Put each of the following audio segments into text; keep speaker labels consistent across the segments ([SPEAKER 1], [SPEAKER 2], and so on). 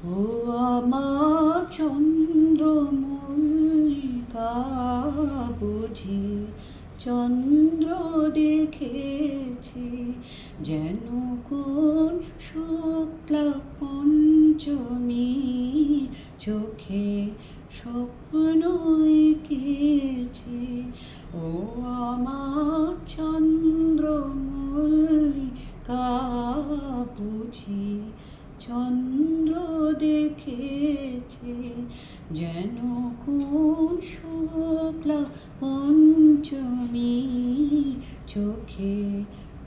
[SPEAKER 1] ও আমার চন্দ্রমল্লিকা বুঝি চন্দ্র দেখেছি যেন কোন শুক্লা পঞ্চমী চোখে স্বপ্ন এঁকেছি। ও আমার চন্দ্রমল্লিকা বুঝি চন্দ্র দেখেছে যেন কোন শুক্লা পঞ্চমী চোখে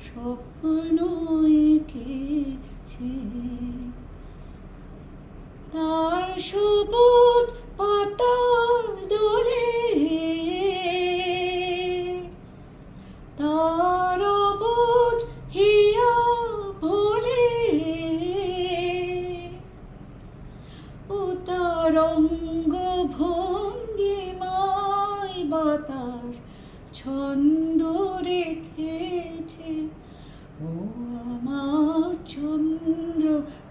[SPEAKER 1] স্বপ্ন এঁকেছে। তার সবুজ পাতা দোলে তার অবুঝ হিয়া ভোলে ও তার অঙ্গ ভঙ্গিমায় বাতাস ছন্দ রেখেছে। ও আমার চন্দ্র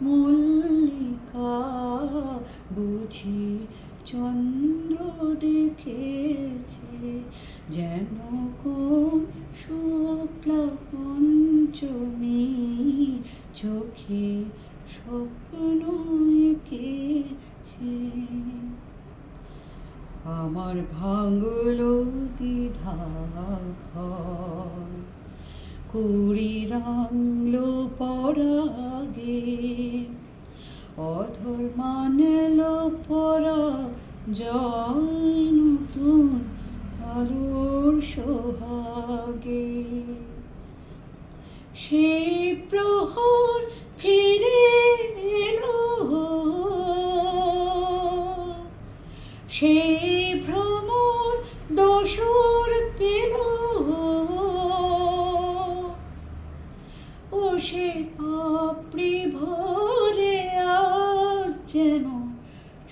[SPEAKER 1] মল্লিকা বুঝি চন্দ্র দেখেছে যেন কোন শুক্লা পঞ্চমী চোখে স্বপ্ন এঁকেছে। আমার ভাঙলো দ্বিধার ঘর কুড়ি রাঙলো পরাগে অধর মানলো পরা জয় নতুন আলোর সোহাগে। সেই প্রহর ফিরে এলো সেই ভ্রমর দোসর পেল ও সে পাপড়ি ভরে আজ যেন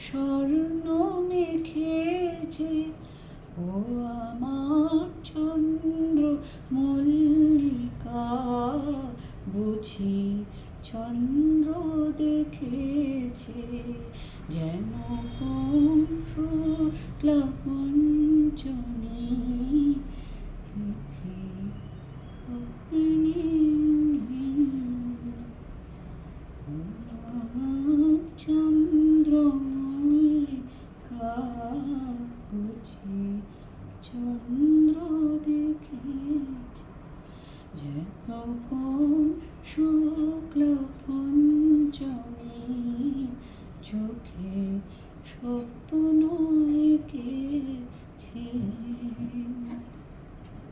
[SPEAKER 1] স্বর্ণ মেখেছে। ও আমার চন্দ্র মল্লিকা বুঝি চন্দ্র দেখেছে যেন কোন শুক্লা পঞ্চমী তিথি চন্দ্র মল্লিকা বুঝি চন্দ্র দেখেছে যেন কোন শুক্লা পঞ্চমী চোখে স্বপ্ন এঁকেছে।